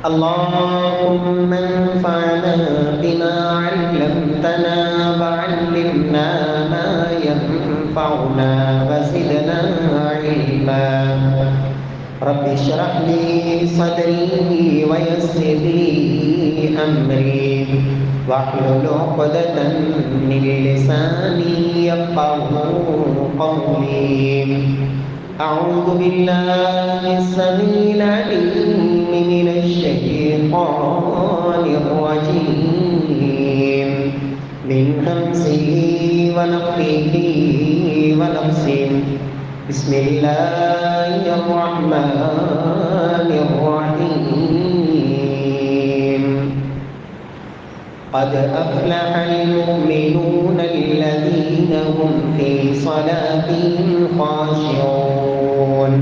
اللهم انفعنا بما علمتنا وعلمنا ما ينفعنا وزدنا علما. رب اشرح لي صدري ويسر لي أمري واحلل عقدة من لساني يفقهوا قولي. أعوذ بالله السميع العليم من الشيطان الرجيم من همزه ونفخه ونفسه. بسم الله الرحمن الرحيم. قد أفلح المؤمنون الذين هم في صلاتهم خاشعون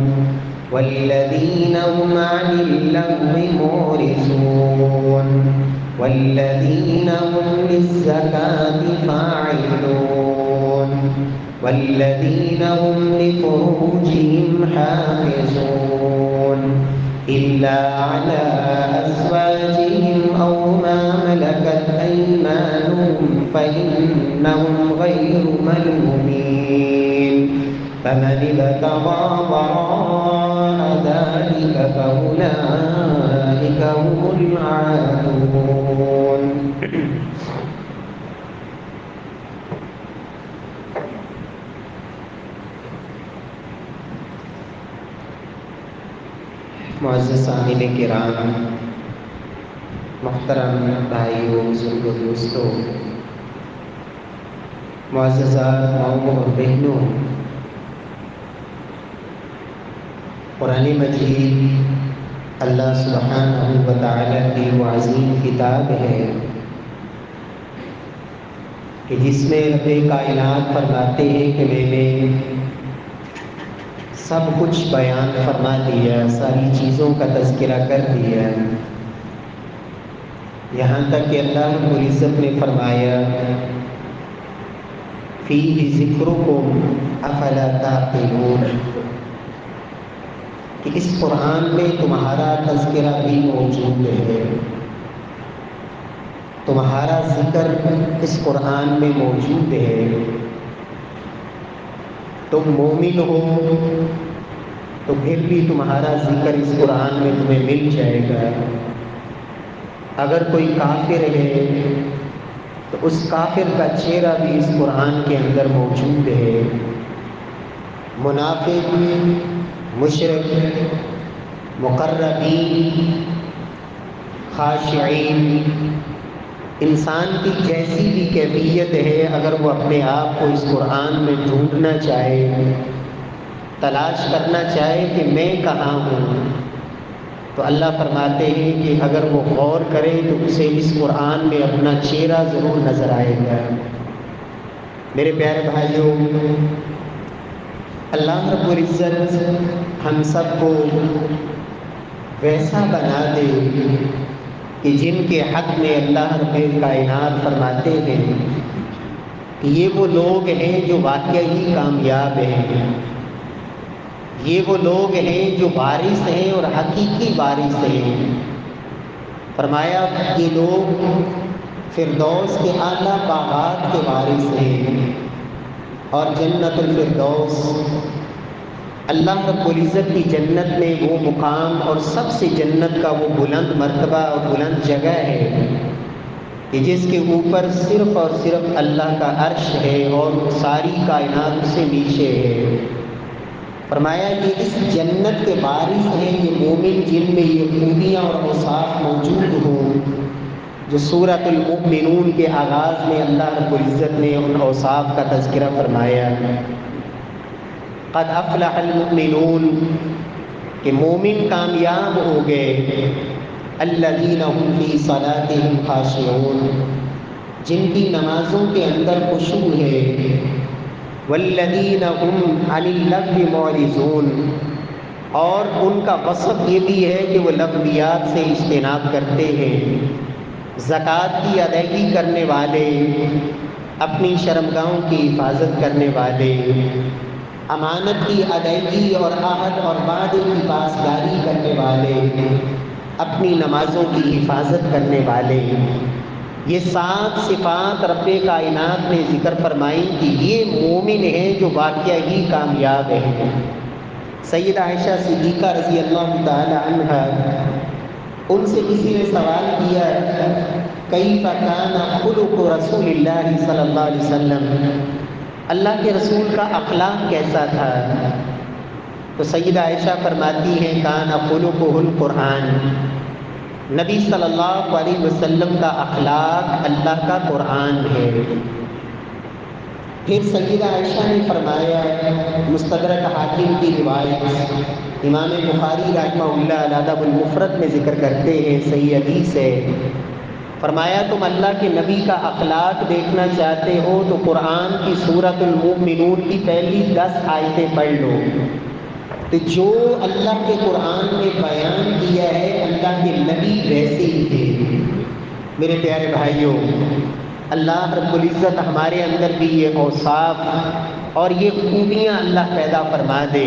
والذين هم عن اللغو معرضون والذين هم للزكاة فاعلون والذين هم لفروجهم حافظون إلا على أزواجهم أو ما ملكت أيمانهم فإنهم غير ملومين. فمن ابتغى وراء ذلك فأولئك هم العادون. معزز سامعین کرام، محترم بھائیوں، بزرگوں، دوستوں، معززات ماؤں اور بہنوں، قرآن مجید اللہ سبحانہ و تعالیٰ کی وہ عظیم کتاب ہے کہ جس میں رب کائنات فرماتے ہیں کہ میں نے سب کچھ بیان فرما دیا، ساری چیزوں کا تذکرہ کر دیا، یہاں تک کہ اللہ رب العزت نے فرمایا فیہ ذکرکم افلا تعقلون، کہ اس قرآن میں تمہارا تذکرہ بھی موجود ہے، تمہارا ذکر اس قرآن میں موجود ہے. تم مومن ہو تو پھر بھی تمہارا ذکر اس قرآن میں تمہیں مل جائے گا. اگر کوئی کافر ہے تو اس کافر کا چہرہ بھی اس قرآن کے اندر موجود ہے. منافق، مشرک، مقربین، خاشعین، انسان کی جیسی بھی کیفیت ہے، اگر وہ اپنے آپ کو اس قرآن میں ڈھونڈنا چاہے، تلاش کرنا چاہے کہ میں کہاں ہوں، تو اللہ فرماتے ہیں کہ اگر وہ غور کرے تو اسے اس قرآن میں اپنا چہرہ ضرور نظر آئے گا. میرے پیارے بھائیوں، اللہ رب العزت ہم سب کو ویسا بنا دے کہ جن کے حق میں اللہ رب کائنات فرماتے ہیں کہ یہ وہ لوگ ہیں جو واقعی کامیاب ہیں، یہ وہ لوگ ہیں جو وارث ہیں اور حقیقی وارث ہیں. فرمایا یہ لوگ فردوس کے اعلیٰ باغات کے وارث ہیں اور جنت الفردوس، اللہ رب العزت کی جنت میں وہ مقام اور سب سے جنت کا وہ بلند مرتبہ اور بلند جگہ ہے کہ جس کے اوپر صرف اور صرف اللہ کا عرش ہے اور ساری کائنات سے نیچے ہے. فرمایا یہ اس جنت کے وارث ہیں یہ مومن جن میں یہ خوبیاں اور اوصاف موجود ہوں جو سورۃ المؤمنون کے آغاز میں اللہ رب العزت نے ان اوصاف کا تذکرہ فرمایا. قد افلح المؤمنون، کہ مومن کامیاب ہو گئے، الذین هم فی صلاتهم خاشعون، جن کی نمازوں کے اندر خشوع ہے، والذین هم عن اللغو معرضون، اور ان کا وصف یہ بھی ہے کہ وہ لغویات سے اجتناب کرتے ہیں. زکوٰۃ کی ادائیگی کرنے والے، اپنی شرمگاہوں کی حفاظت کرنے والے، امانت کی ادائیگی اور عہد اور وعدے کی پاسداری کرنے والے، اپنی نمازوں کی حفاظت کرنے والے، یہ 7 صفات رب کائنات نے ذکر فرمائی کہ یہ مومن ہیں جو واقعہ ہی کامیاب ہیں۔ سیدہ عائشہ صدیقہ رضی اللہ تعالی عنہا، ان سے کسی نے سوال کیا کیف کان خلق رسول اللہ صلی اللہ علیہ وسلم، اللہ کے رسول کا اخلاق کیسا تھا؟ تو سیدہ عائشہ فرماتی ہیں کان خلقہ القرآن، نبی صلی اللہ علیہ وسلم کا اخلاق اللہ کا قرآن ہے۔ پھر سیدہ عائشہ نے فرمایا، مستدرک حاکم کی روایت، امام بخاری رحمہ اللہ الادب المفرد میں ذکر کرتے ہیں، صحیح حدیث ہے، فرمایا تم اللہ کے نبی کا اخلاق دیکھنا چاہتے ہو تو قرآن کی سورۃ المؤمنون کی پہلی 10 آیتیں پڑھ لو، تو جو اللہ کے قرآن میں بیان کیا ہے اللہ کے نبی ویسے ہی تھے۔ میرے پیارے بھائیوں، اللہ رب العزت ہمارے اندر بھی یہ اوصاف اور یہ خوبیاں اللہ پیدا فرما دے،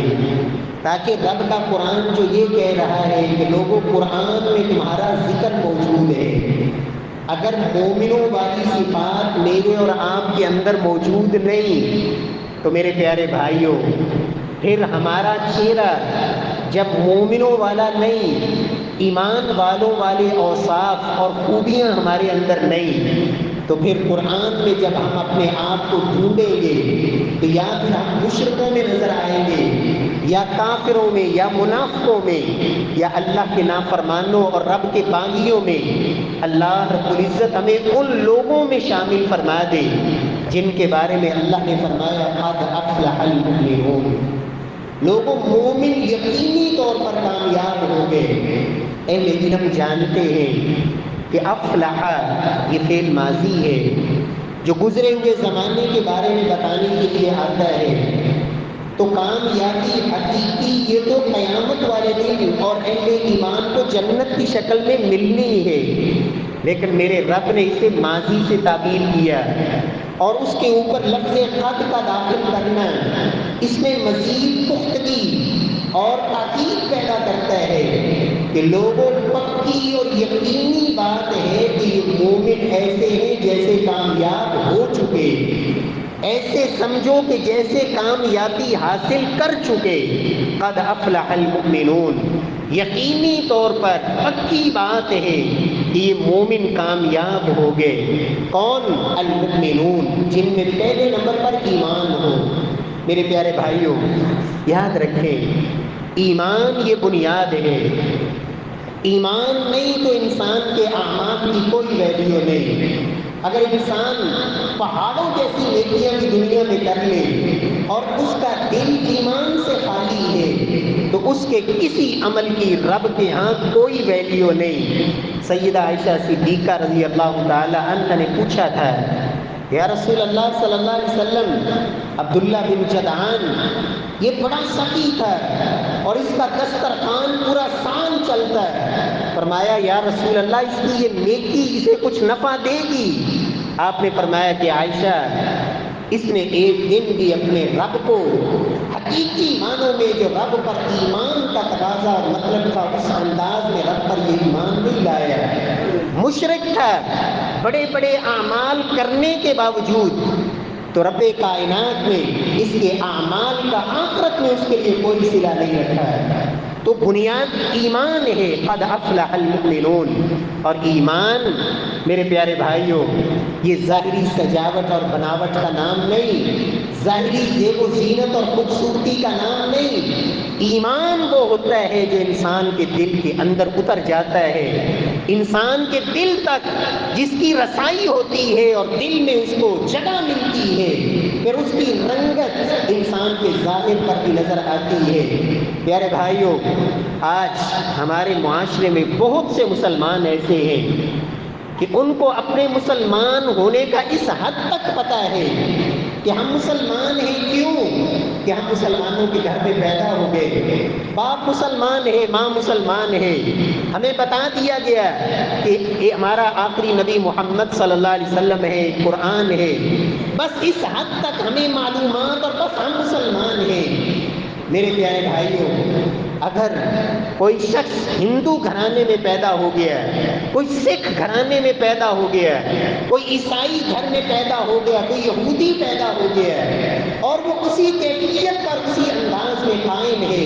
تاکہ رب کا قرآن جو یہ کہہ رہا ہے کہ لوگوں قرآن میں تمہارا ذکر موجود ہے، اگر مومنوں والی صفات میرے اور آپ کے اندر موجود نہیں تو میرے پیارے بھائیوں پھر ہمارا چہرہ جب مومنوں والا نہیں، ایمان والوں والے اوصاف اور خوبیاں ہمارے اندر نہیں، تو پھر قرآن میں جب ہم اپنے آپ کو ڈھونڈیں گے تو یا پھر ہم مشرکوں میں نظر آئیں گے، یا کافروں میں، یا منافقوں میں، یا اللہ کے نافرمانوں اور رب کے باغیوں میں۔ اللہ رب العزت ہمیں ان لوگوں میں شامل فرما دے جن کے بارے میں اللہ نے فرمایا قد افلح المؤمنون، لوگوں مومن یقینی طور پر کامیاب ہو گئے۔ اہل علم جانتے ہیں کہ افلح یہ فعل ماضی ہے جو گزرے ہوئے زمانے کے بارے میں بتانے کے لیے آتا ہے، تو کامیابی حقیقی یہ تو قیامت والے دن اور اہل ایمان کو جنت کی شکل میں ملنی ہے، لیکن میرے رب نے اسے ماضی سے تعبیر کیا اور اس کے اوپر لفظ قد کا داخل کرنا اس میں مزید پختگی اور تاکید پیدا کرتا ہے کہ لوگوں پکی اور یقینی بات ہے کہ یہ مومن ایسے ہیں جیسے کامیاب ہو چکے، ایسے سمجھو کہ جیسے کامیابی حاصل کر چکے۔ قد افلح المؤمنون، یقینی طور پر پکی بات ہے کہ یہ مومن کامیاب ہو گئے۔ کون؟ المؤمنون، جن میں پہلے نمبر پر ایمان ہو۔ میرے پیارے بھائیوں یاد رکھیں، ایمان یہ بنیاد ہے، ایمان نہیں تو انسان کے اعمال کی کوئی ویلیو نہیں۔ اگر انسان پہاڑوں جیسی نیکیاں بھی دنیا میں کر لے اور اس کا دل ایمان سے خالی ہے تو اس کے کسی عمل کی رب کے ہاں کوئی ویلیو نہیں۔ سیدہ عائشہ صدیقہ رضی اللہ تعالی عنہ نے پوچھا تھا یا رسول اللہ صلی اللہ علیہ وسلم، عبداللہ بن جدعان یہ بڑا سخی تھا اور اس کا دسترخوان پورا سال چلتا ہے، فرمایا یا رسول اللہ اس کی یہ نیکی اسے کچھ نفع دے گی؟ آپ نے فرمایا کہ عائشہ اس نے ایک دن بھی اپنے رب کو حقیقی معنوں میں جو رب پر ایمان کا تقاضا مطلب تھا اس انداز میں رب پر یہ ایمان نہیں لایا، مشرک تھا، بڑے بڑے اعمال کرنے کے باوجود، تو رب کائنات نے اس کے اعمال کا آخرت میں اس کے لیے کوئی صلہ نہیں رکھا ہے۔ تو بنیاد ایمان ہے، قد افلح المؤمنون۔ اور ایمان میرے پیارے بھائیوں یہ ظاہری سجاوٹ اور بناوٹ کا نام نہیں، ظاہری زیب و زینت اور خوبصورتی کا نام نہیں، ایمان وہ ہوتا ہے جو انسان کے دل کے اندر اتر جاتا ہے، انسان کے دل تک جس کی رسائی ہوتی ہے اور دل میں اس کو جگہ ملتی ہے، پھر اس کی رنگت انسان کے ظاہر پر بھی نظر آتی ہے۔ پیارے بھائیوں آج ہمارے معاشرے میں بہت سے مسلمان ایسے ہیں کہ ان کو اپنے مسلمان ہونے کا اس حد تک پتہ ہے کہ ہم مسلمان ہیں، کیوں کہ ہم مسلمانوں کے گھر میں پیدا ہو گئے، باپ مسلمان ہے، ماں مسلمان ہے، ہمیں بتا دیا گیا کہ یہ ہمارا آخری نبی محمد صلی اللہ علیہ وسلم ہے، قرآن ہے، بس اس حد تک ہمیں معلومات اور بس ہم مسلمان ہیں۔ میرے پیارے بھائیوں اگر کوئی شخص ہندو گھرانے میں پیدا ہو گیا ہے، کوئی سکھ گھرانے میں پیدا ہو گیا ہے، کوئی عیسائی گھر میں پیدا ہو گیا، کوئی یہودی پیدا ہو گیا ہے اور وہ اسی کیفیت پر اسی انداز میں قائم ہے،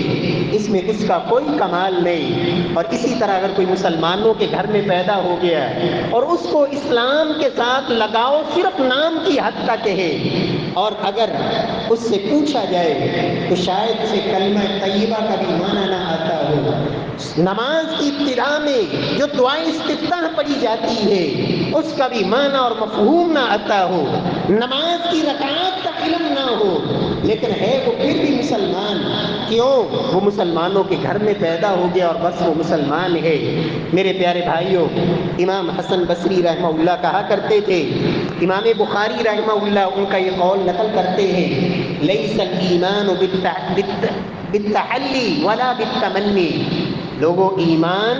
اس میں اس کا کوئی کمال نہیں۔ اور اسی طرح اگر کوئی مسلمانوں کے گھر میں پیدا ہو گیا اور اس کو اسلام کے ساتھ لگاؤ صرف نام کی حد تک ہے، اور اگر اس سے پوچھا جائے تو شاید اسے کلمہ طیبہ کا بھی معنی نہ آتا ہو، نماز کی ابتدا میں جو دعائیں استفتاح پڑھی جاتی ہے اس کا بھی معنی اور مفہوم نہ آتا ہو، نماز کی رکعات کا علم نہ ہو، لیکن ہے وہ پھر بھی مسلمان۔ کیوں؟ وہ مسلمانوں کے گھر میں پیدا ہو گیا اور بس وہ مسلمان ہے۔ میرے پیارے بھائیوں، امام حسن بصری رحمہ اللہ کہا کرتے تھے، امام بخاری رحمہ اللہ ان کا یہ قول نقل کرتے ہیں، لیس الایمان بالتحلی ولا بالتمنی۔ لوگوں، ایمان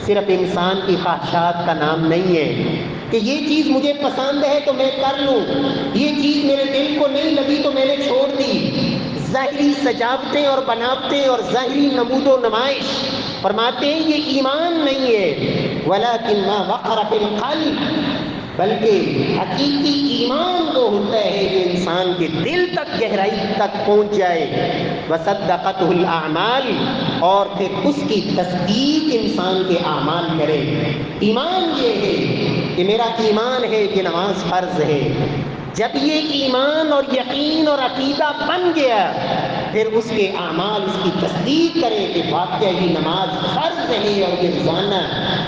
صرف انسان کی خواہشات کا نام نہیں ہے کہ یہ چیز مجھے پسند ہے تو میں کر لوں، یہ چیز میرے دل کو نہیں لگی تو میں نے چھوڑ دی۔ ظاہری سجاوٹیں اور بناوٹیں اور ظاہری نمود و نمائش، فرماتے ہیں یہ ایمان نہیں ہے، ولیکن ما وقر فی القلب، بلکہ حقیقی ایمان وہ ہوتا ہے جو انسان کے دل تک گہرائی تک پہنچ جائے، وصدقتہ الاعمال، اور پھر اس کی تصدیق انسان کے اعمال کرے۔ ایمان یہ ہے کہ میرا ایمان ہے کہ نماز فرض ہے۔ جب یہ ایمان اور یقین اور عقیدہ بن گیا، پھر اس کے اعمال اس کی تصدیق کرے کہ واقعہ ہی نماز فرض ہے، اور یہ روزانہ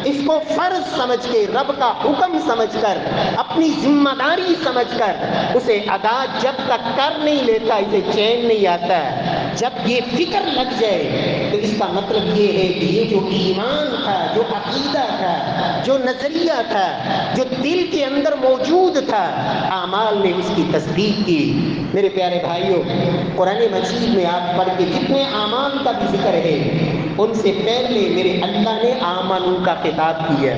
اس کو فرض سمجھ کے، رب کا حکم سمجھ کر، اپنی ذمہ داری سمجھ کر اسے ادا جب تک کر نہیں لیتا اسے چین نہیں آتا۔ جب یہ فکر لگ جائے تو اس کا مطلب یہ ہے کہ یہ جو ایمان تھا، جو عقیدہ تھا، جو نظریہ تھا، جو دل کے اندر موجود تھا، اعمال نے اس کی تصدیق کی۔ میرے پیارے بھائیوں، قرآن مجید میں آپ پڑھ کے جتنے اعمال کا بھی ذکر ہے، ان سے پہلے میرے اللہ نے آمنو کا خطاب کیا۔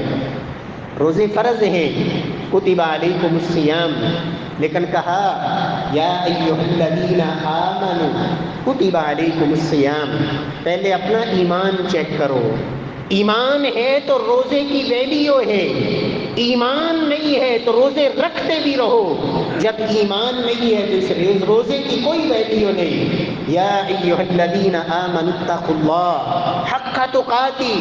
روزے فرض ہیں، کتب علیکم الصیام، لیکن کہا یا ایھا الذین آمنوا کتب علیکم الصیام۔ پہلے اپنا ایمان چیک کرو، ایمان ہے تو روزے کی ویلیو ہے، ایمان نہیں ہے تو روزے رکھتے بھی رہو، جب ایمان نہیں ہے تو اس روزے کی کوئی ویلیو نہیں۔ یا ایھا الذین آمنوا اتقوا اللہ حق تقاتی،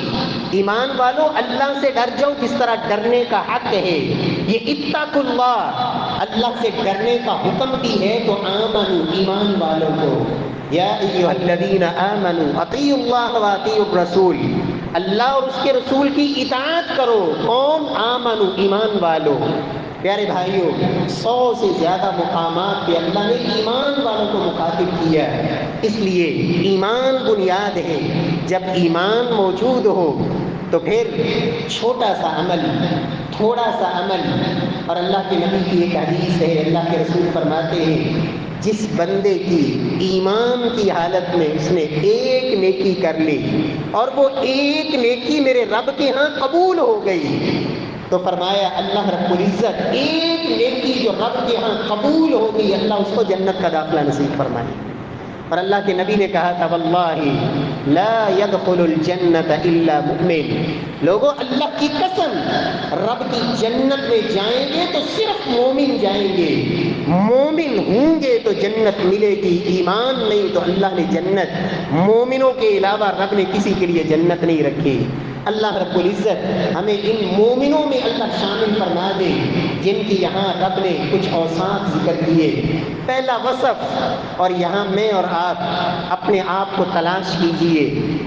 ایمان والو اللہ سے ڈر جاؤ جس طرح ڈرنے کا حق ہے۔ یہ اتقوا اللہ، اللہ سے ڈرنے کا حکم بھی ہے تو آمنو، ایمان والوں کو، یا ایھا الذین آمنوا اطیعوا اللہ واطیعوا الرسول، اللہ اور اس کے رسول کی اطاعت کرو۔ کون؟ آمنو، ایمان والو۔ پیارے بھائیوں، 100 سے زیادہ مقامات پہ اللہ نے ایمان والوں کو مخاطب کیا ہے، اس لیے ایمان بنیاد ہے۔ جب ایمان موجود ہو تو پھر چھوٹا سا عمل، تھوڑا سا عمل، اور اللہ کے نبی کی ایک حدیث ہے، اللہ کے رسول فرماتے ہیں جس بندے کی ایمان کی حالت میں اس نے ایک نیکی کر لی اور وہ ایک نیکی میرے رب کے ہاں قبول ہو گئی، تو فرمایا اللہ رب العزت ایک نیکی جو رب کے ہاں قبول ہوگی، اللہ اس کو جنت کا داخلہ نصیب فرمائے۔ اور اللہ کے نبی نے کہا تھا واللہ لا يدخل الجنت الا مؤمن، لوگوں اللہ کی قسم، رب کی جنت میں جائیں گے تو صرف مومن جائیں گے، مومن ہوں گے تو جنت ملے گی، ایمان نہیں تو اللہ نے جنت مومنوں کے علاوہ رب نے کسی کے لیے جنت نہیں رکھی۔ اللہ رب العزت ہمیں ان مومنوں میں اللہ شامل فرما دے جن کی یہاں رب نے کچھ اوصاف ذکر کیے۔ پہلا وصف، اور یہاں میں اور آپ اپنے آپ کو تلاش کیجئے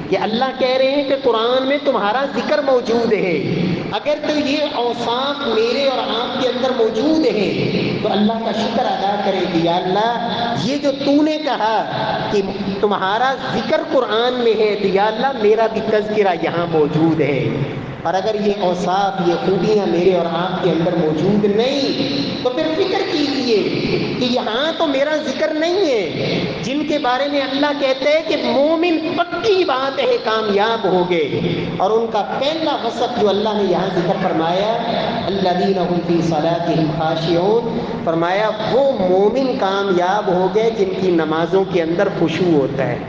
کہ اللہ کہہ رہے ہیں کہ قرآن میں تمہارا ذکر موجود ہے، اگر تو یہ اوصاف میرے اور آپ کے اندر موجود ہیں تو اللہ کا شکر ادا کرے کہ یا اللہ یہ جو تو نے کہا کہ تمہارا ذکر قرآن میں ہے تو یا اللہ میرا بھی تذکرہ یہاں موجود ہے۔ اور اگر یہ اوصاف، یہ خوبیاں میرے اور آپ کے اندر موجود نہیں تو پھر فکر کیجئے کہ یہاں تو میرا ذکر نہیں ہے، جن کے بارے میں اللہ کہتے ہیں کہ مومن پکی بات ہے کامیاب ہو گئے، اور ان کا پہلا وصف جو اللہ نے یہاں ذکر فرمایا الذین هم فی صلاتهم خاشعون، فرمایا وہ مومن کامیاب ہو گئے جن کی نمازوں کے اندر خشوع ہوتا ہے۔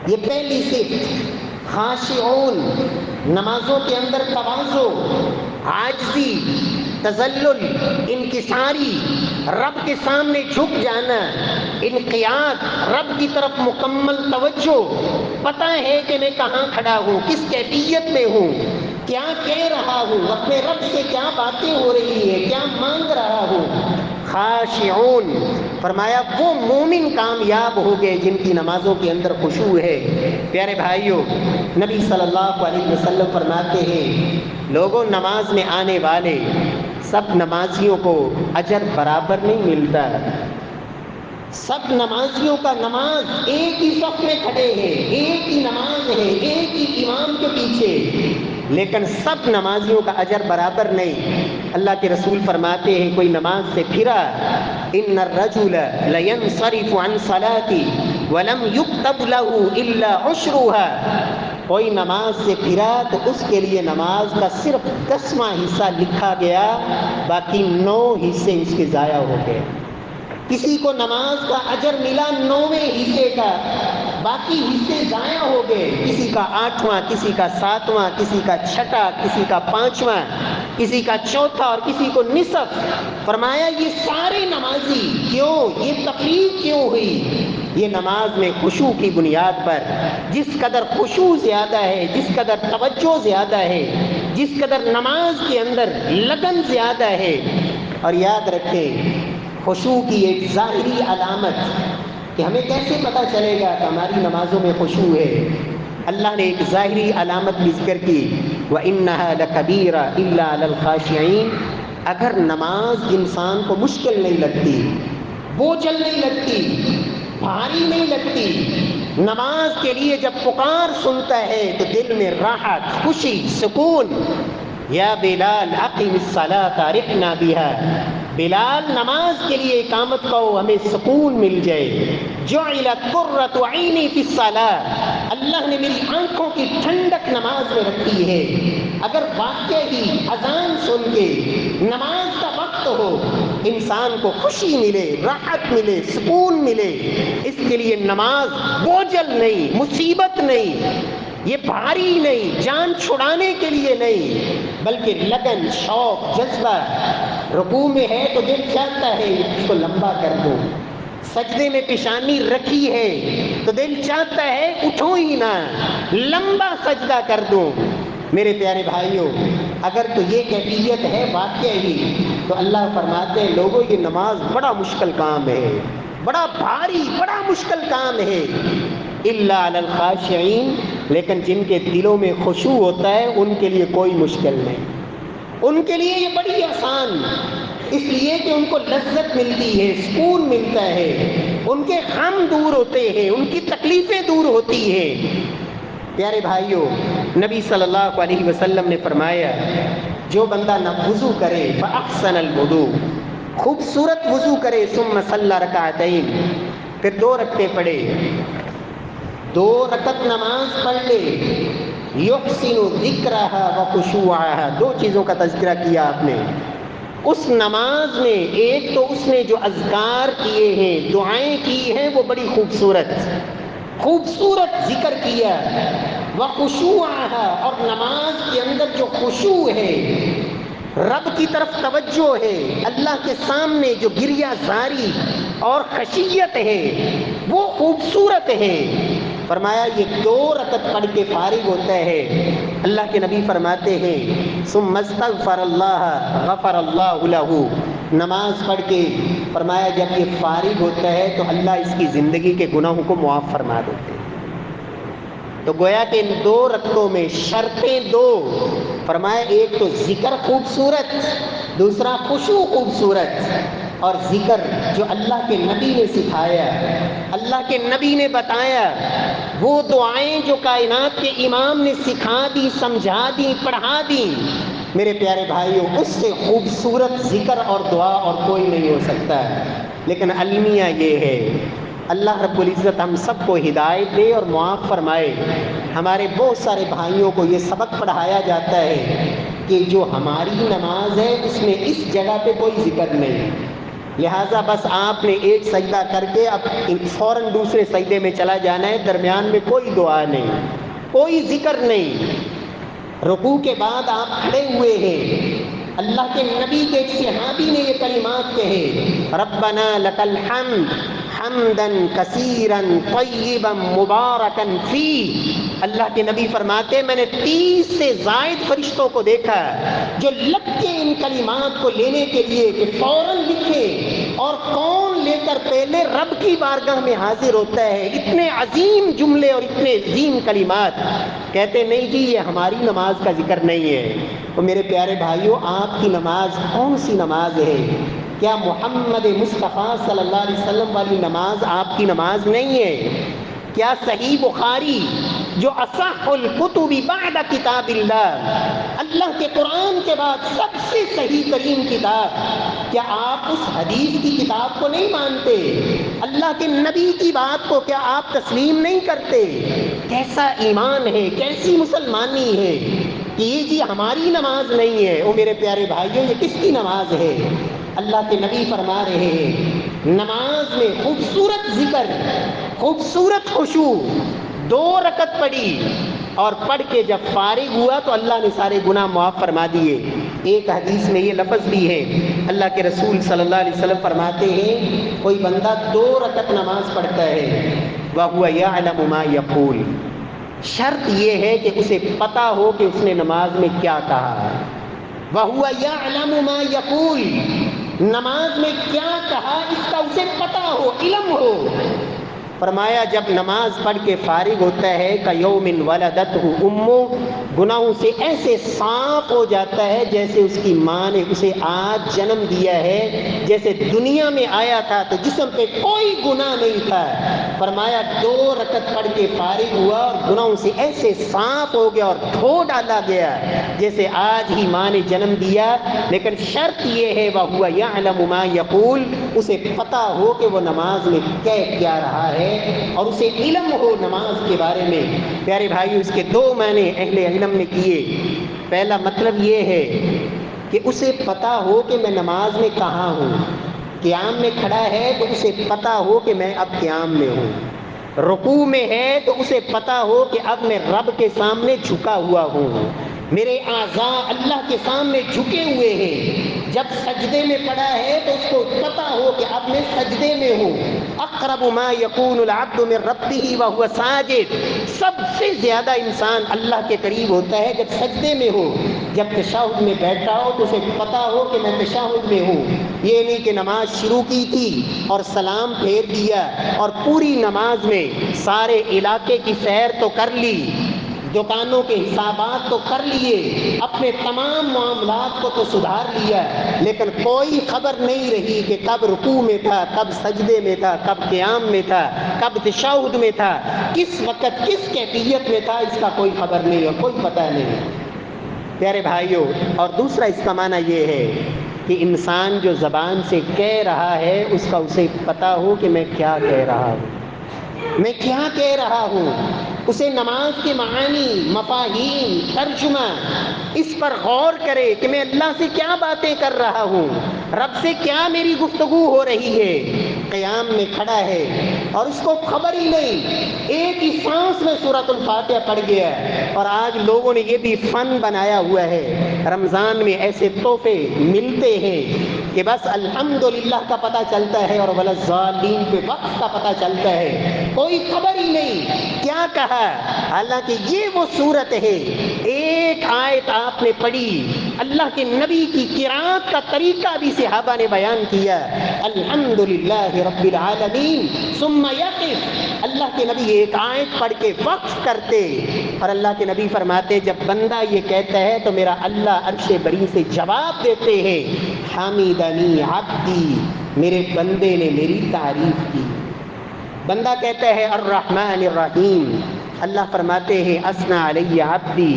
یہ پہلی صفت، خاشعون، نمازوں کے اندر تواضع، عاجزی، تذلل، انکساری، رب کے سامنے جھک جانا، انقیاد، رب کی طرف مکمل توجہ، پتہ ہے کہ میں کہاں کھڑا ہوں، کس کیفیت میں ہوں، کیا کہہ رہا ہوں، اپنے رب سے کیا باتیں ہو رہی ہے، کیا مانگ رہا ہوں۔ خاشعون، فرمایا وہ مومن کامیاب ہو گئے جن کی نمازوں کے اندر خشوع ہے۔ پیارے بھائیوں، نبی صلی اللہ علیہ وسلم فرماتے ہیں، لوگوں نماز میں آنے والے سب نمازیوں کو اجر برابر نہیں ملتا۔ سب نمازیوں کا نماز ایک ہی صف میں کھڑے ہیں، ایک ہی نماز ہے، ایک ہی امام کے پیچھے، لیکن سب نمازیوں کا اجر برابر نہیں۔ اللہ کے رسول فرماتے ہیں، کوئی نماز سے پھرا، ان الرجل لینصرف عن صلاة ولم يكتب له الا عشرها، کوئی نماز سے پھرا تو اس کے لیے نماز کا صرف 10واں حصہ لکھا گیا، باقی 9 حصے اس کے ضائع ہو گئے۔ کسی کو نماز کا اجر ملا 9ویں حصے کا، باقی حصے ضائع ہو گئے، کسی کا 8واں، کسی کا 7واں، کسی کا 6واں، کسی کا 5واں، کسی کا 4تھا اور کسی کو نصف۔ فرمایا یہ سارے نمازی کیوں، یہ تفریق کیوں ہوئی؟ یہ نماز میں خشوع کی بنیاد پر، جس قدر خشوع زیادہ ہے، جس قدر توجہ زیادہ ہے، جس قدر نماز کے اندر لگن زیادہ ہے۔ اور یاد رکھیں، خشوع کی ایک ظاہری علامت کہ ہمیں کیسے پتہ چلے گا کہ ہماری نمازوں میں خشوع ہے، اللہ نے ایک ظاہری علامت بھی ذکر کی، وَإِنَّهَا لَكَبِيرَةٌ إِلَّا عَلَى الْخَاشِعِينَ۔ اگر نماز انسان کو مشکل نہیں لگتی، بوجھل نہیں لگتی، بھاری نہیں لگتی، نماز کے لیے جب پکار سنتا ہے تو دل میں راحت، خوشی، سکون، یا بلال اقم الصلاۃ ارحنا بها، بلال نماز کے لیے اقامت کرو، ہمیں سکون مل جائے۔ جعلت قرۃ عینی فی الصلاۃ، اللہ نے میری آنکھوں کی ٹھنڈک نماز میں رکھی ہے۔ اگر واقعی اذان سن کے نماز کا وقت ہو، انسان کو خوشی ملے، راحت ملے، سکون ملے، اس کے لیے نماز بوجھل نہیں، مصیبت نہیں، یہ بھاری نہیں، جان چھڑانے کے لیے نہیں، بلکہ لگن، شوق، جذبہ۔ رکوع میں ہے تو دل چاہتا ہے اس کو لمبا کر دو، سجدے میں پیشانی رکھی ہے تو دل چاہتا ہے اٹھو ہی نہ، لمبا سجدہ کر دو۔ میرے پیارے بھائیوں، اگر تو یہ کیفیت ہے واقعی، تو اللہ فرماتے ہیں لوگوں یہ نماز بڑا مشکل کام ہے، بڑا بھاری، بڑا مشکل کام ہے، الا علی الخاشعین، لیکن جن کے دلوں میں خشوع ہوتا ہے ان کے لیے کوئی مشکل نہیں، ان کے لیے یہ بڑی آسان، اس لیے کہ ان کو لذت ملتی ہے، سکون ملتا ہے، ان کے غم دور ہوتے ہیں، ان کی تکلیفیں دور ہوتی ہیں۔ پیارے بھائیوں، نبی صلی اللہ علیہ وسلم نے فرمایا، جو بندہ نہ وضو کرے فاحسن الوضوء، خوبصورت وضو کرے، ثم صلی رکعتین، پھر 2 رکعتیں پڑھے، 2 رکعت نماز پڑھ لے، یحسن ذکرہا وخشوعہا، 2 چیزوں کا تذکرہ کیا آپ نے اس نماز میں۔ ایک تو اس نے جو اذکار کیے ہیں، دعائیں کی ہیں، وہ بڑی خوبصورت ذکر کیا، وخشوعہا، اور نماز کے اندر جو خشوع ہے، رب کی طرف توجہ ہے، اللہ کے سامنے جو گریہ زاری اور خشیت ہے، وہ خوبصورت ہے۔ فرمایا یہ 2 رکعت پڑھ کے فارغ ہوتا ہے، اللہ کے نبی فرماتے ہیں ثم استغفر اللہ غفر اللہ لہ، نماز پڑھ کے فرمایا جب یہ فارغ ہوتا ہے تو اللہ اس کی زندگی کے گناہوں کو معاف فرما دیتے ہیں۔ تو گویا کہ ان 2 رکعتوں میں شرطیں 2، فرمایا ایک تو ذکر خوبصورت، دوسرا خشوع خوبصورت، اور ذکر جو اللہ کے نبی نے سکھایا، اللہ کے نبی نے بتایا، وہ دعائیں جو کائنات کے امام نے سکھا دی، سمجھا دی، پڑھا دی، میرے پیارے بھائیوں اس سے خوبصورت ذکر اور دعا اور کوئی نہیں ہو سکتا۔ لیکن المیہ یہ ہے، اللہ رب العزت ہم سب کو ہدایت دے اور معاف فرمائے۔ ہمارے بہت سارے بھائیوں کو یہ سبق پڑھایا جاتا ہے کہ جو ہماری نماز ہے اس میں اس جگہ پہ کوئی ذکر نہیں، لہٰذا بس آپ نے ایک سجدہ کر کے اب فوراً دوسرے سجدے میں چلا جانا ہے، درمیان میں کوئی دعا نہیں، کوئی ذکر نہیں۔ رکوع کے بعد آپ کھڑے ہوئے ہیں، اللہ کے نبی کے ایک صحابی نے یہ کلمات کہے، ربنا لک الحمد حمدا کثیرا طیبا مبارکا فیہ۔ اللہ کے نبی فرماتے میں نے 30 سے زائد فرشتوں کو دیکھا جو لگ کے ان کلمات کو لینے کے لیے کہ فوراً لکھے، اور کون لے کر پہلے رب کی بارگاہ میں حاضر ہوتا ہے۔ اتنے عظیم جملے اور اتنے عظیم کلمات، کہتے نہیں جی یہ ہماری نماز کا ذکر نہیں ہے۔ تو میرے پیارے بھائیوں، آپ کی نماز کون سی نماز ہے؟ کیا محمد مصطفیٰ صلی اللہ علیہ وسلم والی نماز آپ کی نماز نہیں ہے؟ کیا صحیح بخاری جو اصح الکتب بعد کتاب اللہ کے قرآن کے بعد سب سے صحیح ترین کتاب، کیا آپ اس حدیث کی کتاب کو نہیں مانتے؟ اللہ کے نبی کی بات کو کیا آپ تسلیم نہیں کرتے؟ کیسا ایمان ہے، کیسی مسلمانی ہے کہ یہ جی ہماری نماز نہیں ہے۔ او میرے پیارے بھائیوں، یہ کس کی نماز ہے؟ اللہ کے نبی فرما رہے ہیں نماز میں خوبصورت ذکر، خوبصورت خشوع، 2 رکعت پڑھی اور پڑھ کے جب فارغ ہوا تو اللہ نے سارے گناہ معاف فرما دیے۔ ایک حدیث میں یہ لفظ بھی ہے، اللہ کے رسول صلی اللہ علیہ وسلم فرماتے ہیں کوئی بندہ 2 رکعت نماز پڑھتا ہے وَهُوَ يَعْلَمُ مَا يَقُولُ، شرط یہ ہے کہ اسے پتہ ہو کہ اس نے نماز میں کیا کہا۔ وَهُوَ يَعْلَمُ مَا يَقُولُ، نماز میں کیا کہا اس کا اسے پتہ ہو، علم ہو۔ فرمایا جب نماز پڑھ کے فارغ ہوتا ہے کَیَوْمٍ وَلَدَتْهُ أُمُّهُ، گناہوں سے ایسے صاف ہو جاتا ہے جیسے اس کی ماں نے اسے آج جنم دیا ہے، جیسے دنیا میں آیا تھا تو جسم پہ کوئی گناہ نہیں تھا۔ فرمایا 2 رکعت پڑھ کے فارغ ہوا اور گناہوں سے ایسے صاف ہو گیا اور دھو ڈالا گیا جیسے آج ہی ماں نے جنم دیا۔ لیکن شرط یہ ہے وَهُوَ يَعْلَمُ مَا يَقُولُ، اسے پتہ ہو کہ وہ نماز میں کہہ کیا رہا ہے اور اسے علم ہو نماز کے بارے میں۔ پیارے بھائیو، اس کے 2 معنی اہل علم نے کیے۔ پہلا مطلب یہ ہے کہ اسے پتہ ہو کہ میں نماز میں کہاں ہوں، قیام میں کھڑا ہے تو اسے پتہ ہو کہ میں اب قیام میں ہوں، رکوع میں ہے تو اسے پتہ ہو کہ اب میں رب کے سامنے جھکا ہوا ہوں، میرے اعضاء اللہ کے سامنے جھکے ہوئے ہیں۔ جب سجدے میں پڑا ہے تو اس کو پتہ ہو کہ اب میں سجدے میں ہوں۔ اقرب ما یکون العبد من ربہ وہو ساجد، سب سے زیادہ انسان اللہ کے قریب ہوتا ہے جب سجدے میں ہو۔ جب تشہد میں بیٹھا ہو تو اسے پتہ ہو کہ میں تشہد میں ہوں، یہ نہیں کہ نماز شروع کی تھی اور سلام پھیر دیا اور پوری نماز میں سارے علاقے کی سیر تو کر لی، دکانوں کے حسابات تو کر لیے، اپنے تمام معاملات کو تو سدھار لیا، لیکن کوئی خبر نہیں رہی کہ کب رکوع میں تھا، کب سجدے میں تھا، کب قیام میں تھا، کب تشہد میں تھا، کس وقت کس کیفیت میں تھا، اس کا کوئی خبر نہیں اور کوئی پتہ نہیں۔ پیارے بھائیوں، اور دوسرا اس کا معنی یہ ہے کہ انسان جو زبان سے کہہ رہا ہے اس کا اسے پتہ ہو کہ میں کیا کہہ رہا ہوں، میں کیا کہہ رہا ہوں، اسے نماز کے معانی، مفاہیم، ترجمہ اس پر غور کرے کہ میں اللہ سے کیا باتیں کر رہا ہوں، رب سے کیا میری گفتگو ہو رہی ہے۔ قیام میں کھڑا ہے اور اس کو خبر ہی نہیں، ایک ہی سانس میں سورۃ الفاتحہ پڑھ گیا، اور آج لوگوں نے یہ بھی فن بنایا ہوا ہے، رمضان میں ایسے تحفے ملتے ہیں کہ بس الحمدللہ کا پتہ چلتا ہے اور وَلَضَّالِّينَ پہ وقت کا پتہ چلتا ہے، کوئی خبر ہی نہیں کیا کہا۔ حالانکہ یہ وہ صورت ہے، ایک آیت آپ نے پڑھی، اللہ کے نبی کی قرات کا طریقہ بھی صحابہ نے بیان کیا، الحمدللہ رب العالمین ثم یقف، اللہ کے نبی ایک آیت پڑھ کے وقف کرتے اور اللہ کے نبی فرماتے جب بندہ یہ کہتا ہے تو میرا اللہ عرش بری سے جواب دیتے ہیں، حمیدنی عبدی، میرے بندے نے میری تعریف کی۔ بندہ کہتا ہے الرحمن الرحیم، اللہ فرماتے ہیں اثنى علی عبدی،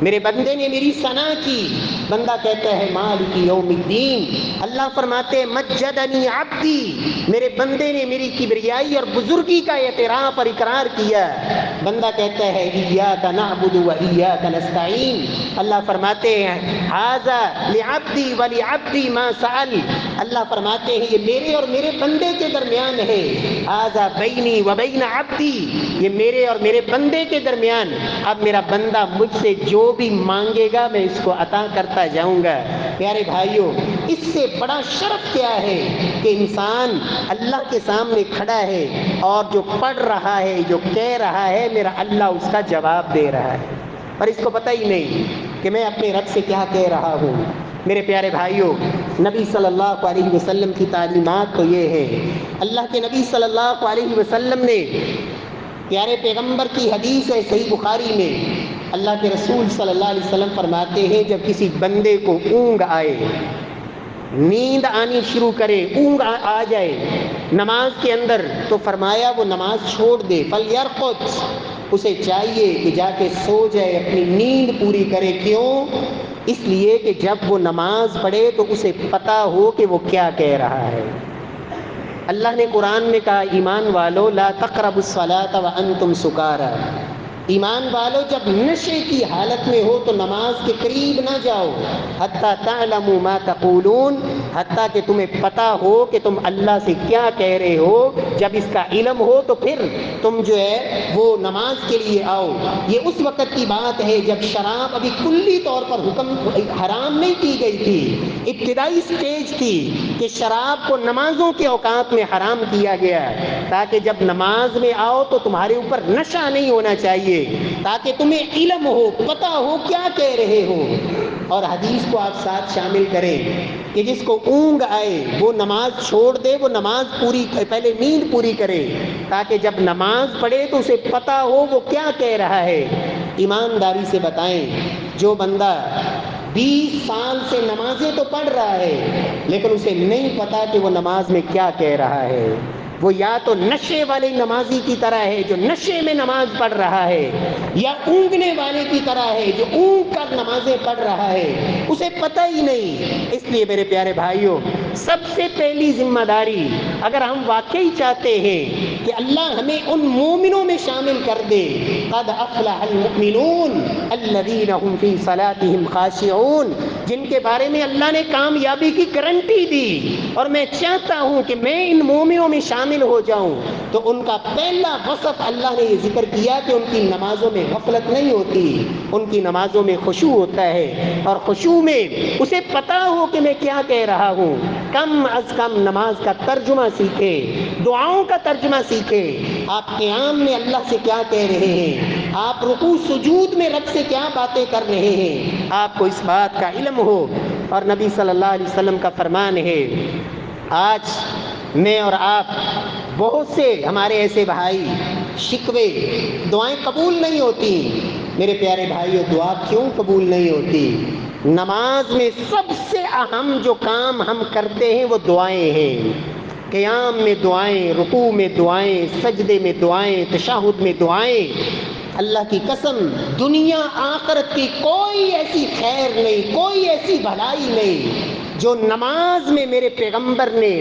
میرے بندے نے میری ثنا کی۔ بندہ کہتا ہے مالک یوم الدین، اللہ فرماتے ہیں مجدنی عبدی، میرے بندے نے میری کبریائی اور بزرگی کا اعتراف اور اقرار کیا۔ بندہ کہتا ہے ایاک نعبد و ایاک نستعین، اللہ فرماتے ہیں ھذا لعبدی ولعبدی ما سأل، اللہ فرماتے ہیں یہ میرے اور میرے بندے کے درمیان ہے، ھذا بینی و بین عبدی، یہ میرے اور میرے بندے کے درمیان، اب میرا بندہ مجھ سے جو بھی مانگے گا میں اس کو عطا کرتا جاؤں گا۔ پیارے بھائیوں، اس سے بڑا شرف کیا ہے کہ انسان اللہ کے سامنے کھڑا ہے اور جو پڑھ رہا ہے، جو کہہ رہا ہے، میرا اللہ اس کا جواب دے رہا ہے، اور اس کو پتہ ہی نہیں کہ میں اپنے رب سے کیا کہہ رہا ہوں۔ میرے پیارے بھائیوں، نبی صلی اللہ علیہ وسلم کی تعلیمات تو یہ ہے، اللہ کے نبی صلی اللہ علیہ وسلم نے، پیارے پیغمبر کی حدیث ہے صحیح بخاری میں، اللہ کے رسول صلی اللہ علیہ وسلم فرماتے ہیں جب کسی بندے کو اونگ آئے، نیند آنی شروع کرے، اونگ آ جائے نماز کے اندر، تو فرمایا وہ نماز چھوڑ دے، فلیرقد، اسے چاہیے کہ جا کے سو جائے، اپنی نیند پوری کرے۔ کیوں؟ اس لیے کہ جب وہ نماز پڑھے تو اسے پتہ ہو کہ وہ کیا کہہ رہا ہے۔ اللہ نے قرآن میں کہا ایمان والو لا تقربوا الصلاۃ وانتم سکارى، ایمان والو جب نشے کی حالت میں ہو تو نماز کے قریب نہ جاؤ، حتیٰ تعلموا ما تقولون، حتیٰ کہ تمہیں پتہ ہو کہ تم اللہ سے کیا کہہ رہے ہو۔ جب اس کا علم ہو تو پھر تم جو ہے وہ نماز کے لیے آؤ۔ یہ اس وقت کی بات ہے جب شراب ابھی کلی طور پر حکم حرام نہیں کی گئی تھی، ابتدائی سٹیج تھی کہ شراب کو نمازوں کے اوقات میں حرام کیا گیا، تاکہ جب نماز میں آؤ تو تمہارے اوپر نشہ نہیں ہونا چاہیے، تاکہ تمہیں علم ہو، پتہ ہو کیا کہہ رہے ہو۔ اور حدیث کو آپ ساتھ شامل کریں کہ جس کو اونگ آئے وہ نماز چھوڑ دے، وہ نماز پوری، پہلے نیند پوری کرے، تاکہ جب نماز پڑھے تو اسے پتہ ہو وہ کیا کہہ رہا ہے۔ ایمانداری سے بتائیں، جو بندہ 20 سال سے نمازیں تو پڑھ رہا ہے لیکن اسے نہیں پتا کہ وہ نماز میں کیا کہہ رہا ہے، وہ یا تو نشے والے نمازی کی طرح ہے جو نشے میں نماز پڑھ رہا ہے، یا اونگنے والے کی طرح ہے جو اونگ کر نمازیں پڑھ رہا ہے، اسے پتہ ہی نہیں۔ اس لیے میرے پیارے بھائیوں، سب سے پہلی ذمہ داری اگر ہم واقعی چاہتے ہیں کہ اللہ ہمیں ان مومنوں میں شامل کر دے، قد افلح المؤمنون الذین هم فی صلاتهم خاشعون، جن کے بارے میں اللہ نے کامیابی کی گارنٹی دی، اور میں چاہتا ہوں کہ میں ان مومنوں میں شامل ہو جاؤں، تو ان کا پہلا وصف اللہ نے یہ ذکر کیا کہ ان کی نمازوں میں غفلت نہیں ہوتی، ان کی نمازوں میں خشوع ہوتا ہے، اور خشوع میں اسے پتہ ہو کہ میں کیا کہہ رہا ہوں۔ کم از کم نماز کا ترجمہ سیکھے، دعاؤں کا ترجمہ سیکھے، آپ قیام میں اللہ سے کیا کہہ رہے ہیں، آپ رکوع سجود میں رب سے کیا باتیں کر رہے ہیں، آپ کو اس بات کا علم ہو۔ اور نبی صلی اللہ علیہ وسلم کا فرمان ہے، آج میں اور آپ بہت سے ہمارے ایسے بھائی شکوے، دعائیں قبول نہیں ہوتی۔ میرے پیارے بھائیو، دعا کیوں قبول نہیں ہوتی؟ نماز میں سب سے اہم جو کام ہم کرتے ہیں وہ دعائیں ہیں، قیام میں دعائیں، رکوع میں دعائیں، سجدے میں دعائیں، تشہد میں دعائیں۔ اللہ کی قسم، دنیا آخرت کی کوئی ایسی خیر نہیں، کوئی ایسی بھلائی نہیں جو نماز میں میرے پیغمبر نے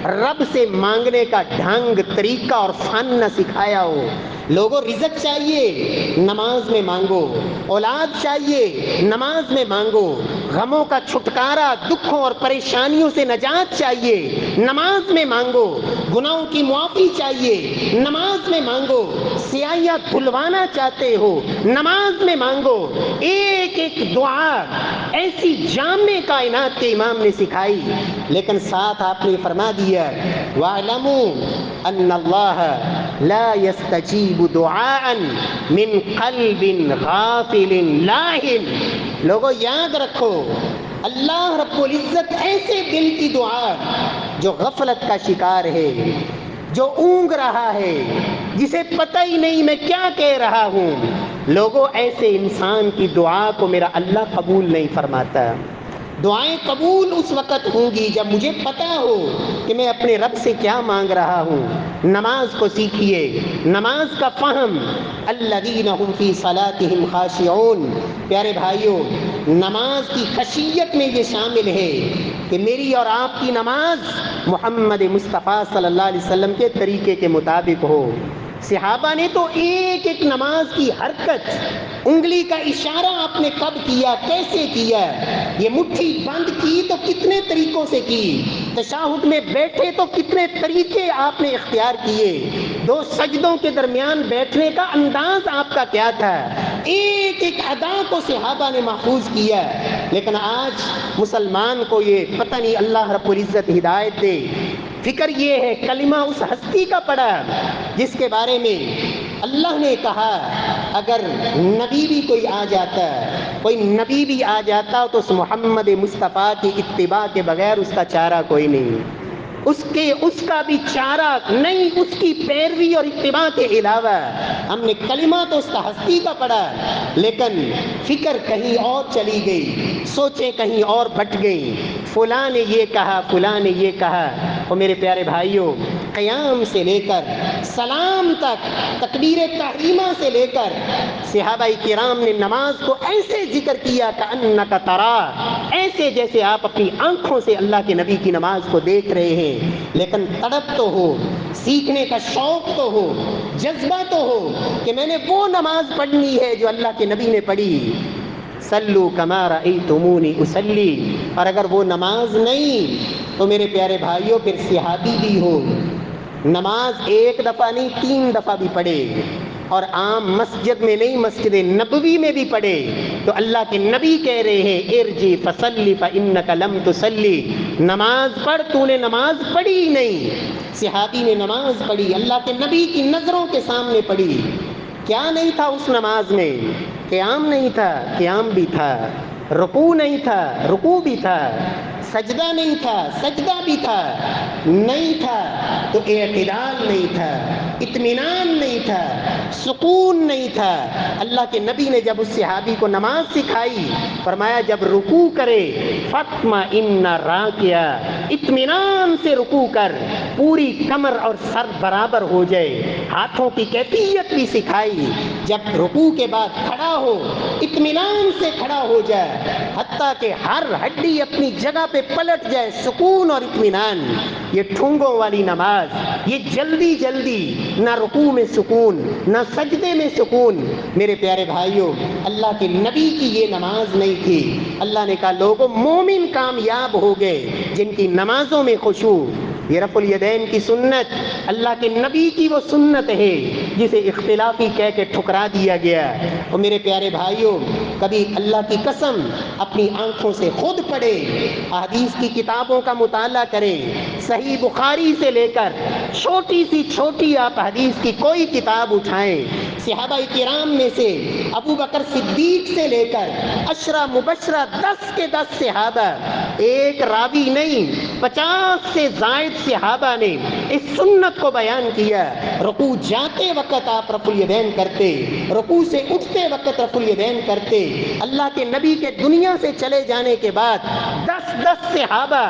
رب سے مانگنے کا ڈھنگ، طریقہ اور فن نہ سکھایا ہو۔ لوگوں، رزق چاہیے، نماز میں مانگو، اولاد چاہیے، نماز میں مانگو، غموں کا چھٹکارا، دکھوں اور پریشانیوں سے نجات چاہیے، نماز میں مانگو، گناہوں کی معافی چاہیے، نماز میں مانگو، سیاہیاں دھلوانا چاہتے ہو، نماز میں مانگو۔ ایک ایک دعا ایسی جامع کائنات کے امام نے سکھائی، لیکن ساتھ آپ نے فرما دیا وَاعْلَمُوا أَنَّ اللَّهَ لَا يَسْتَجِيبُ دُعَاءً مِّن قَلْبٍ غَافِلٍ لَاهٍ۔ لوگوں یاد رکھو، اللہ رب العزت ایسے دل کی دعا جو غفلت کا شکار ہے، جو اونگ رہا ہے، جسے پتہ ہی نہیں میں کیا کہہ رہا ہوں، لوگوں ایسے انسان کی دعا کو میرا اللہ قبول نہیں فرماتا۔ دعائیں قبول اس وقت ہوں گی جب مجھے پتہ ہو کہ میں اپنے رب سے کیا مانگ رہا ہوں۔ نماز کو سیکھیے، نماز کا فہم، الذین هم فی صلاتهم خاشعون۔ پیارے بھائیوں، نماز کی خشیت میں یہ شامل ہے کہ میری اور آپ کی نماز محمد مصطفیٰ صلی اللہ علیہ وسلم کے طریقے کے مطابق ہو، صحابہ نے تو ایک ایک نماز کی حرکت، انگلی کا اشارہ آپ نے کب کیا، کیسے کیا، یہ مٹھی بند کی تو کتنے طریقوں سے کی، تشہد میں بیٹھے تو کتنے طریقے آپ نے اختیار کیے، دو سجدوں کے درمیان بیٹھنے کا انداز آپ کا کیا تھا، ایک ایک ادا کو صحابہ نے محفوظ کیا۔ لیکن آج مسلمان کو یہ پتہ نہیں، اللہ رب العزت ہدایت دے، فکر یہ ہے کلمہ اس ہستی کا پڑا جس کے بارے میں اللہ نے کہا اگر نبی بھی کوئی آ جاتا، کوئی نبی بھی آ جاتا تو اس محمد مصطفیٰ کی اتباع کے بغیر اس کا چارہ کوئی نہیں، اس کا بھی چارہ نہیں، اس کی پیروی اور اتباع کے علاوہ۔ ہم نے کلمہ تو اس کا ہستی کا پڑھا، لیکن فکر کہیں اور چلی گئی، سوچیں کہیں اور بٹ گئی، فلاں نے یہ کہا، فلاں نے یہ کہا۔ اور میرے پیارے بھائیوں، قیام سے لے کر سلام تک، تکبیر تحریمہ سے لے کر صحابہ کرام نے نماز کو ایسے ذکر کیا کأنک ترا، ایسے جیسے آپ اپنی آنکھوں سے اللہ کے نبی کی نماز کو دیکھ رہے ہیں، لیکن تڑپ تو ہو، سیکھنے کا شوق تو ہو، جذبہ تو ہو کہ میں نے وہ نماز پڑھنی ہے جو اللہ کے نبی نے پڑھی، صلو کما رأیتمونی اصلی۔ اور اگر وہ نماز نہیں تو میرے پیارے بھائیوں پھر صحابی بھی ہو، نماز ایک دفعہ نہیں 3 دفعہ بھی پڑھے، اور عام مسجد میں نہیں، مسجد نبوی میں بھی پڑھے، تو اللہ کے نبی کہہ رہے ہیں ارجع فصلی فإنک لم تصلی، نماز پڑھ، تو نے نماز پڑھی ہی نہیں۔ صحابی نے نماز پڑھی، اللہ کے نبی کی نظروں کے سامنے پڑھی۔ کیا نہیں تھا اس نماز میں؟ قیام نہیں تھا، قیام بھی تھا، رکوع نہیں تھا، رکوع بھی تھا، سجدہ نہیں تھا، سجدہ بھی تھا، نہیں تھا تو اعتدال نہیں تھا، اطمینان نہیں تھا، سکون نہیں تھا۔ اللہ کے نبی نے جب اس صحابی کو نماز سکھائی، فرمایا جب رکوع کرے فاطمئن راکعا، اطمینان سے رکوع کر، پوری کمر اور سر برابر ہو جائے، ہاتھوں کی کیفیت بھی سکھائی، جب رکوع کے بعد کھڑا ہو اطمینان سے کھڑا ہو جائے، حتیٰ کہ ہر ہڈی اپنی جگہ پہ پلٹ جائے، سکون اور اطمینان۔ یہ ٹھونگوں والی نماز، یہ جلدی جلدی، نہ رکوع میں سکون، نہ سجدے میں سکون۔ میرے پیارے بھائیوں، اللہ کے نبی کی یہ نماز نہیں تھی۔ اللہ نے کہا لوگوں، مومن کامیاب ہو گئے جن کی نمازوں میں خشوع۔ یہ رفع الیدین کی سنت اللہ کے نبی کی وہ سنت ہے جسے اختلافی کہہ کے ٹھکرا دیا گیا۔ اور میرے پیارے بھائیوں، کبھی اللہ کی قسم اپنی آنکھوں سے خود پڑھے، احادیث کی کتابوں کا مطالعہ کریں، صحیح بخاری سے لے کر چھوٹی سی چھوٹی آپ حدیث کی کوئی کتاب اٹھائیں، صحابہ کرام میں سے ابو بکر صدیق سے لے کر عشرہ مبشرہ 10 کے 10 صحابہ، ایک راوی نہیں 50 سے زائد صحابہ نے اس سنت کو بیان کیا۔ رکوع جاتے وقت آپ رفع الیدین کرتے، رکوع سے اٹھتے وقت رفع الیدین کرتے۔ اللہ کے نبی کے دنیا سے چلے جانے کے بعد 10 صحابہ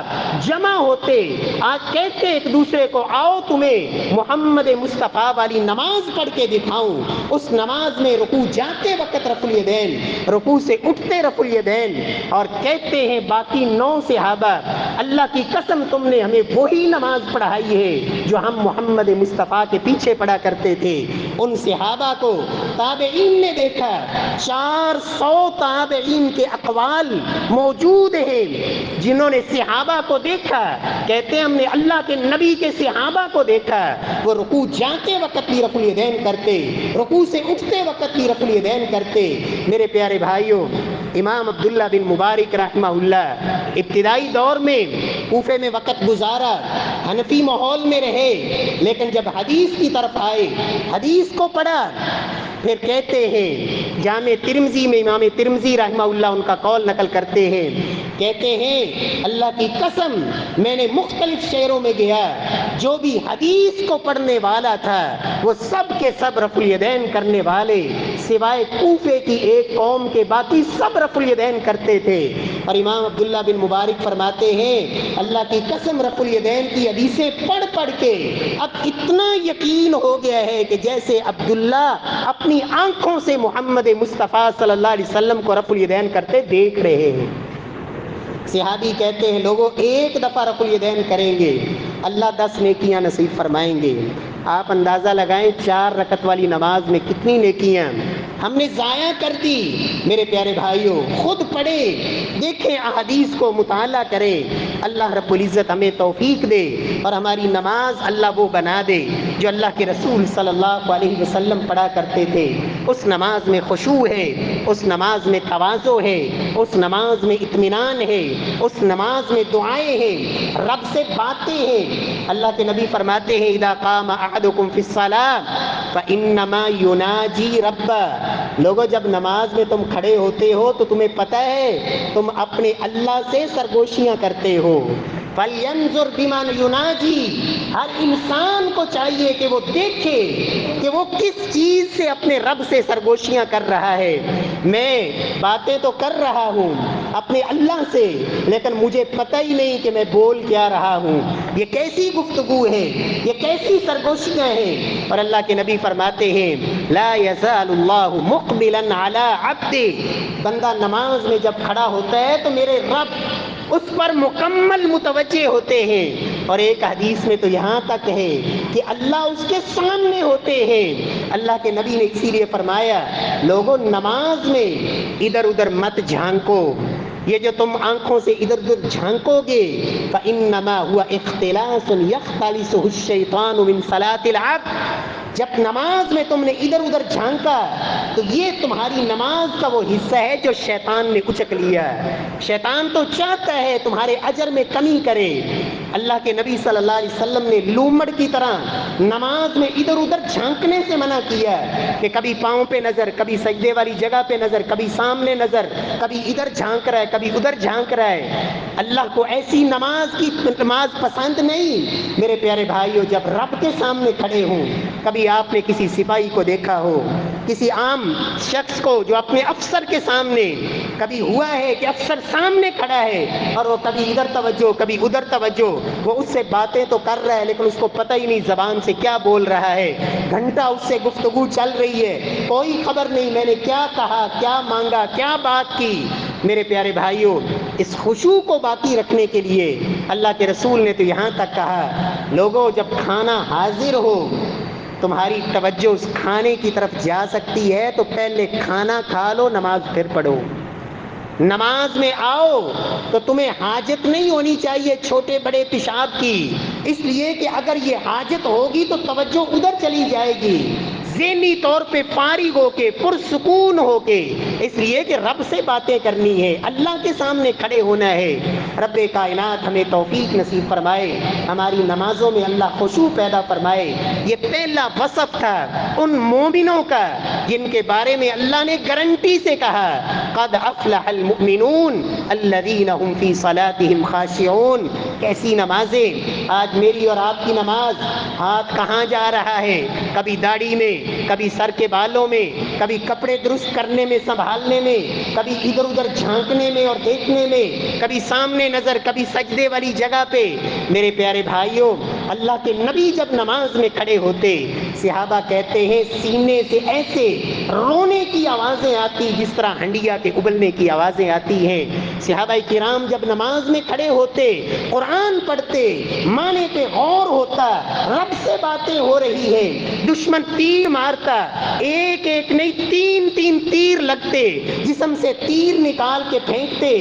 جمع ہوتے، آج کہتے ایک دوسرے کو آؤ تمہیں محمد مصطفیٰ والی نماز پڑھ کے دکھاؤں۔ اس نماز میں رکوع جاتے وقت رفع الیدین، رکوع سے اٹھتے رفع الیدین، اور کہتے ہیں باقی 9 صحابہ اللہ کی قسم تم نے ہمیں وہی نماز پڑھائی ہے جو ہم محمد مصطفیٰ کے پیچھے پڑھا کرتے تھے۔ ان صحابہ کو تابعین نے دیکھا، 400 تابعین کے اقوال موجود ہیں جنہوں نے صحابہ کو دیکھا، کہتے ہیں ہم نے اللہ کے نبی کے صحابہ کو دیکھا، وہ رکوع جاتے وقت بھی رفع الیدین کرتے، رکوع سے اٹھتے وقت بھی رفع الیدین کرتے۔ میرے پیارے بھائیوں، امام عبداللہ بن مبارک رحمہ اللہ ابتدائی دور میں کوفے میں وقت گزارا، حنفی ماحول میں رہے، لیکن جب حدیث کی طرف آئے، حدیث کو پڑھا، پھر کہتے ہیں جامع ترمذی میں امام ترمذی رحمہ اللہ ان کا قول نقل کرتے ہیں، کہتے ہیں اللہ کی قسم میں نے مختلف شہروں میں گیا، جو بھی حدیث کو پڑھنے والا تھا وہ سب کے سب رفع الیدین کرنے والے، سوائے کوفے کی ایک قوم کے باقی سب رفع الیدین کرتے تھے۔ اور امام عبداللہ بن مبارک فرماتے ہیں اللہ کی قسم رفع الیدین کی حدیثیں پڑھ پڑھ کے اب اتنا یقین ہو گیا ہے کہ جیسے عبداللہ اپنی آنکھوں سے محمد مصطفیٰ صلی اللہ علیہ وسلم کو رفع الیدین کرتے دیکھ رہے ہیں۔ صحابی کہتے ہیں لوگوں ایک دفعہ رفع الیدین کریں گے اللہ 10 نیکیاں نصیب فرمائیں گے، آپ اندازہ لگائیں 4 رکعت والی نماز میں کتنی نیکیاں ہم نے ضائع کر دی۔ میرے پیارے بھائیوں، خود پڑھے، دیکھیں، احادیث کو مطالعہ کریں۔ اللہ رب العزت ہمیں توفیق دے اور ہماری نماز اللہ وہ بنا دے جو اللہ کے رسول صلی اللہ علیہ وسلم پڑھا کرتے تھے۔ اس نماز میں خشوع ہے، اس نماز میں تواضع ہے، اس نماز میں اطمینان ہے، اس نماز میں دعائیں ہیں، رب سے باتیں ہیں۔ اللہ کے نبی فرماتے ہیں اذا قام احدکم فی الصلاۃ فانما یناجی ربہ۔ لوگوں، جب نماز میں تم کھڑے ہوتے ہو تو تمہیں پتہ ہے تم اپنے اللہ سے سرگوشیاں کرتے ہو۔ فَلْيَنْظُرْ بِمَنْ يُنَاجِي، ہر انسان کو چاہیے کہ وہ دیکھے کہ وہ کس چیز سے اپنے رب سے سرگوشیاں کر رہا ہے۔ میں باتیں تو کر رہا ہوں اپنے اللہ سے، لیکن مجھے پتہ ہی نہیں کہ میں بول کیا رہا ہوں۔ یہ کیسی گفتگو ہے، یہ کیسی سرگوشیاں ہیں۔ اور اللہ کے نبی فرماتے ہیں لا یزال اللہ مقبلا علی عبدہ، بندہ نماز میں جب کھڑا ہوتا ہے تو میرے رب اس پر مکمل متوجہ ہوتے ہیں۔ اور ایک حدیث میں تو یہاں تک ہے کہ اللہ اس کے سامنے ہوتے ہیں۔ اللہ کے نبی نے اسی لیے فرمایا لوگوں، نماز میں ادھر ادھر مت جھانکو، یہ جو تم آنکھوں سے ادھر ادھر جھانکو گے فَإِنَّمَا هُوَ اخْتِلَاسٌ يَخْتَلِسُهُ الشَّيْطَانُ مِنْ صَلَاةِ الْعَبْدِ، جب نماز میں تم نے ادھر ادھر جھانکا تو یہ تمہاری نماز کا وہ حصہ ہے جو شیطان نے اچک لیا۔ شیطان تو چاہتا ہے تمہارے اجر میں کمی کرے۔ اللہ کے نبی صلی اللہ علیہ وسلم نے لومڑ کی طرح نماز میں ادھر ادھر جھانکنے سے منع کیا کہ کبھی پاؤں پہ نظر، کبھی سجدے والی جگہ پہ نظر، کبھی سامنے نظر، کبھی ادھر جھانک رہا ہے، کبھی ادھر جھانک رہا ہے۔ اللہ کو ایسی نماز پسند نہیں۔ میرے پیارے بھائیوں، جب رب کے سامنے کھڑے ہوں، کبھی آپ نے کسی سپاہی کو دیکھا ہو، کسی عام شخص کو جو اپنے افسر کے سامنے، کبھی ہوا ہے کہ افسر سامنے کھڑا ہے اور وہ کبھی ادھر توجہ کبھی ادھر توجہ، وہ اس سے باتیں تو کر رہا ہے لیکن اس کو پتہ ہی نہیں زبان سے کیا بول رہا ہے، گھنٹہ اس سے گفتگو چل رہی ہے، کوئی خبر نہیں میں نے کیا کہا، کیا مانگا، کیا بات کی۔ میرے پیارے بھائیوں، اس خشوع کو باقی رکھنے کے لیے اللہ کے رسول نے تو یہاں تک کہا لوگوں، جب کھانا حاضر ہو، تمہاری توجہ اس کھانے کی طرف جا سکتی ہے تو پہلے کھانا کھا لو، نماز پھر پڑھو۔ نماز میں آؤ تو تمہیں حاجت نہیں ہونی چاہیے چھوٹے بڑے پیشاب کی، اس لیے کہ اگر یہ حاجت ہوگی تو توجہ ادھر چلی جائے گی، ذہنی طور پہ فارغ ہو کے پرسکون ہو کے، اس لیے کہ رب سے باتیں کرنی ہے، اللہ کے سامنے کھڑے ہونا ہے۔ رب کائنات ہمیں توفیق نصیب فرمائے، ہماری نمازوں میں اللہ خشوع پیدا فرمائے۔ یہ پہلا وصف تھا ان مومنوں کا جن کے بارے میں اللہ نے گارنٹی سے کہا قد افلح المؤمنون الذین هم فی صلاتهم خاشعون۔ کیسی نمازیں! آج میری اور آپ کی نماز، ہاتھ کہاں جا رہا ہے؟ کبھی داڑھی میں، کبھی سر کے بالوں میں، کبھی کپڑے درست کرنے میں، سنبھالنے میں، کبھی ادھر ادھر جھانکنے میں اور دیکھنے میں، کبھی سامنے نظر، کبھی سجدے والی جگہ پہ۔ میرے پیارے بھائیوں، اللہ کے نبی جب نماز میں کھڑے ہوتے، صحابہ کہتے ہیں سینے سے ایسے رونے کی آوازیں آتی جس طرح ہنڈیا کے ابلنے کی آوازیں آتی ہیں۔ صحابہ کرام جب نماز میں کھڑے ہوتے، قرآن پڑھتے، معنی پہ غور ہوتا، رب سے باتیں ہو رہی ہے، دشمن تیر مارتا، ایک ایک نہیں تین تین تیر لگتے، جسم سے تیر نکال کے پھینکتے،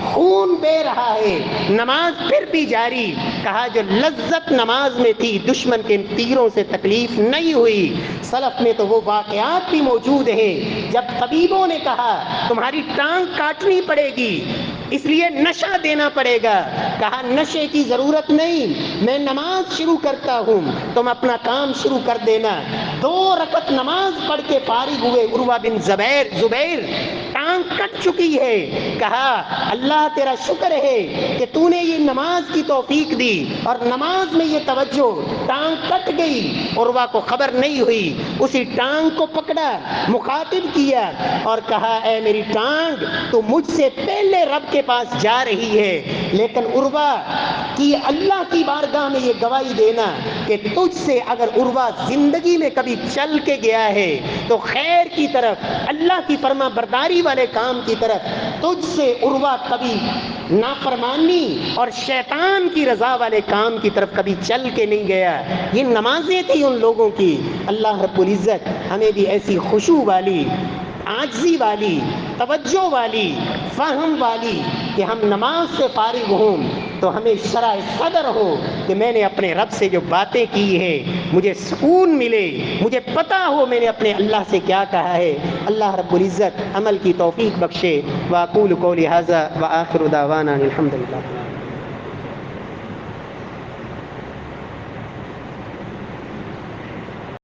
خون بہ رہا ہے، نماز پھر بھی جاری۔ کہا جو لذت نماز میں تھی دشمن کے تیروں سے تکلیف نہیں ہوئی۔ سلف میں تو وہ واقعات بھی موجود ہیں جب طبیبوں نے کہا تمہاری ٹانگ کاٹنی پڑے گی، اس لیے نشہ دینا پڑے گا، کہا نشے کی ضرورت نہیں، میں نماز شروع کرتا ہوں، تم اپنا کام شروع کر دینا۔ 2 رکعت نماز پڑھ کے فارغ ہوئے عروہ بن زبیر، ٹانگ کٹ چکی ہے، کہا اللہ تیرا شکر ہے کہ تو نے یہ نماز کی توفیق دی اور نماز میں یہ توجہ، ٹانگ کٹ گئی، عروہ کو خبر نہیں ہوئی، اسی ٹانگ کو پکڑا، مخاطب کیا اور کہا اے میری ٹانگ تو مجھ سے پہلے رب کے پاس جا رہی ہے، لیکن عروہ کہ یہ اللہ کی بارگاہ میں یہ گواہی دینا کہ تجھ سے اگر عروہ زندگی میں کبھی چل کے گیا ہے تو خیر کی طرف، اللہ کی فرما برداری والے کام کی طرف، تجھ سے عروہ کبھی نافرمانی اور شیطان کی رضا والے کام کی طرف کبھی چل کے نہیں گیا۔ یہ نمازیں تھی ان لوگوں کی۔ اللہ رب العزت ہمیں بھی ایسی خشوع والی، عاجزی والی، توجہ والی، فہم والی کہ ہم نماز سے فارغ ہوں تو ہمیں شرح صدر ہو کہ میں نے اپنے رب سے جو باتیں کی ہے مجھے سکون ملے، مجھے پتہ ہو میں نے اپنے اللہ سے کیا کہا ہے۔ اللہ رب العزت عمل کی توفیق بخشے۔ واقول قولی ھذا وآخر دعوانا الحمدللہ۔